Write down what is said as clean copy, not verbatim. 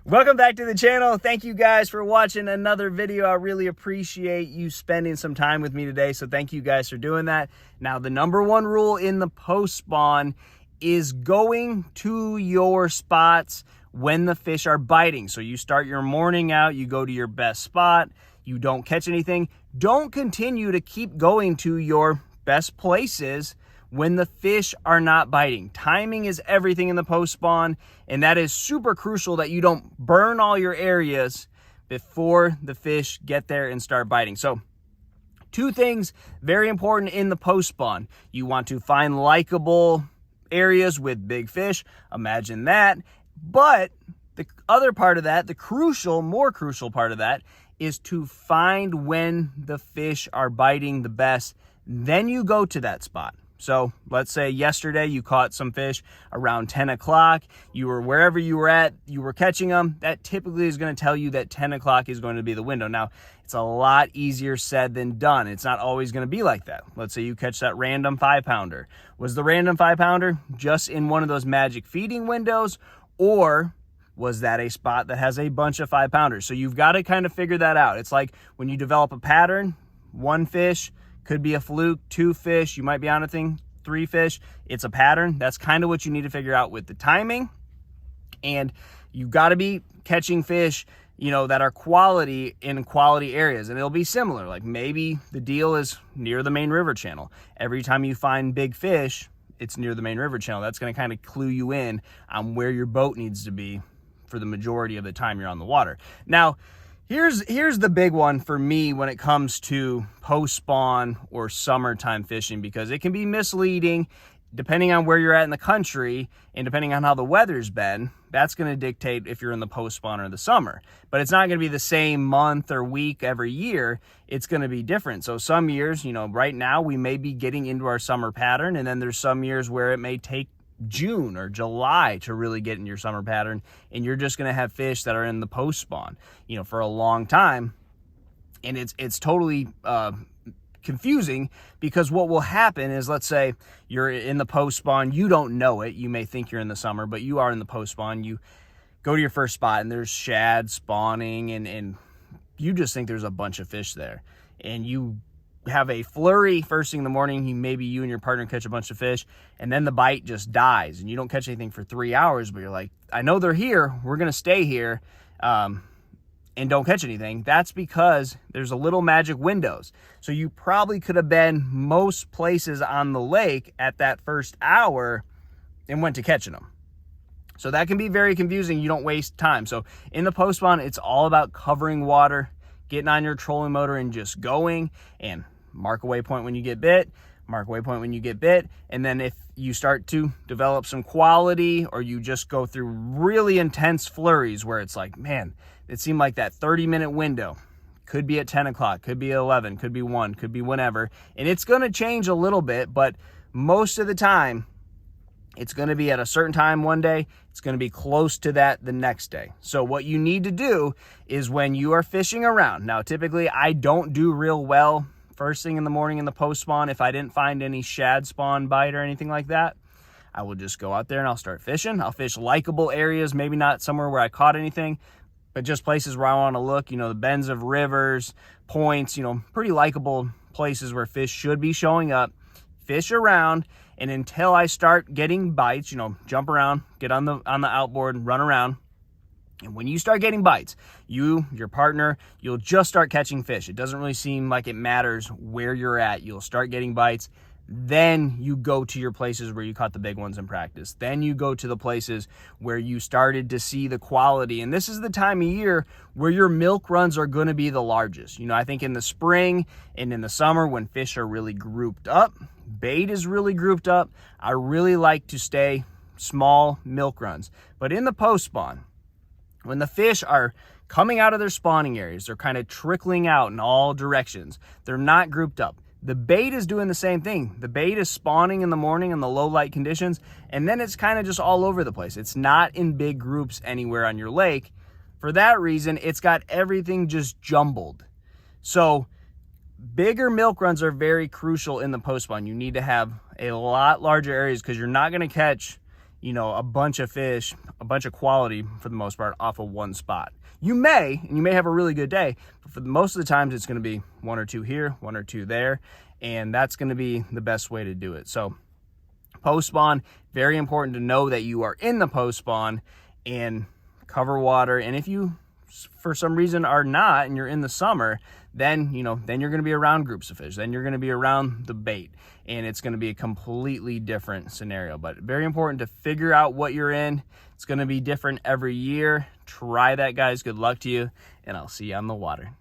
Welcome back to the channel. Thank you guys for watching another video. I really appreciate you spending some time with me today. So thank you guys for doing that. Now, the number one rule in the post spawn is going to your spots when the fish are biting. So you start your morning out, you go to your best spot, you don't catch anything. Don't continue to keep going to your best places when the fish are not biting. Timing is everything in the post spawn, and that is super crucial that you don't burn all your areas before the fish get there and start biting. So two things very important in the post spawn. You want to find likable areas with big fish. Imagine that. But the other part of that, more crucial part of that, is to find when the fish are biting the best. Then you go to that spot. So let's say yesterday you caught some fish around 10 o'clock. You were wherever you were at, you were catching them. That typically is going to tell you that 10 o'clock is going to be the window. Now, it's a lot easier said than done. It's not always going to be like that. Let's say you catch that random 5-pounder. Was the random 5-pounder just in one of those magic feeding windows, or was that a spot that has a bunch of 5-pounders? So you've got to kind of figure that out. It's like when you develop a pattern, one fish could be a fluke, 2 fish, you might be on a thing, 3 fish. It's a pattern. That's kind of what you need to figure out with the timing. And you got to be catching fish, that are quality in quality areas. And it'll be similar. Like maybe the deal is near the main river channel. Every time you find big fish, it's near the main river channel. That's going to kind of clue you in on where your boat needs to be for the majority of the time you're on the water. Now, Here's the big one for me when it comes to post-spawn or summertime fishing, because it can be misleading depending on where you're at in the country and depending on how the weather's been. That's going to dictate if you're in the post-spawn or the summer. But it's not going to be the same month or week every year. It's going to be different. So some years, right now we may be getting into our summer pattern, and then there's some years where it may take June or July to really get in your summer pattern, and you're just going to have fish that are in the post spawn for a long time. And it's totally confusing, because what will happen is, let's say you're in the post spawn, you don't know it, you may think you're in the summer, but you are in the post spawn. You go to your first spot and there's shad spawning, and you just think there's a bunch of fish there, and you have a flurry first thing in the morning. Maybe you and your partner catch a bunch of fish, and then the bite just dies and you don't catch anything for 3 hours, but you're like, I know they're here, we're gonna stay here, and don't catch anything. That's because there's a little magic windows. So you probably could have been most places on the lake at that first hour and went to catching them. So that can be very confusing. You don't waste time. So in the post spawn, it's all about covering water, getting on your trolling motor and just going, and mark a waypoint when you get bit, mark a waypoint when you get bit. And then if you start to develop some quality, or you just go through really intense flurries where it's like, man, it seemed like that 30-minute window could be at 10 o'clock, could be 11, could be 1, could be whenever. And it's going to change a little bit, but most of the time, it's going to be at a certain time one day. It's going to be close to that the next day. So what you need to do is, when you are fishing around, now typically I don't do real well first thing in the morning in the post spawn if I didn't find any shad spawn bite or anything like that. I will just go out there and I'll start fishing. I'll fish likable areas, maybe not somewhere where I caught anything, but just places where I want to look, the bends of rivers, points, pretty likable places where fish should be showing up. Fish around, and until I start getting bites, jump around, get on the outboard, run around. And when you start getting bites, your partner, you'll just start catching fish. It doesn't really seem like it matters where you're at. You'll start getting bites. Then you go to your places where you caught the big ones in practice. Then you go to the places where you started to see the quality. And this is the time of year where your milk runs are going to be the largest. I think in the spring and in the summer, when fish are really grouped up, bait is really grouped up, I really like to stay small milk runs. But in the post spawn, when the fish are coming out of their spawning areas, they're kind of trickling out in all directions. They're not grouped up. The bait is doing the same thing. The bait is spawning in the morning in the low light conditions, and then it's kind of just all over the place. It's not in big groups anywhere on your lake. For that reason, it's got everything just jumbled. So bigger milk runs are very crucial in the post spawn. You need to have a lot larger areas, because you're not going to catch a bunch of fish, a bunch of quality for the most part off of one spot. You may have a really good day, but for most of the times it's going to be 1 or 2 here, 1 or 2 there, and that's going to be the best way to do it. So post spawn, very important to know that you are in the post spawn and cover water. And if you for some reason are not and you're in the summer, then then you're going to be around groups of fish, then you're going to be around the bait, and it's going to be a completely different scenario. But very important to figure out what you're in. It's going to be different every year. Try that, guys. Good luck to you, and I'll see you on the water.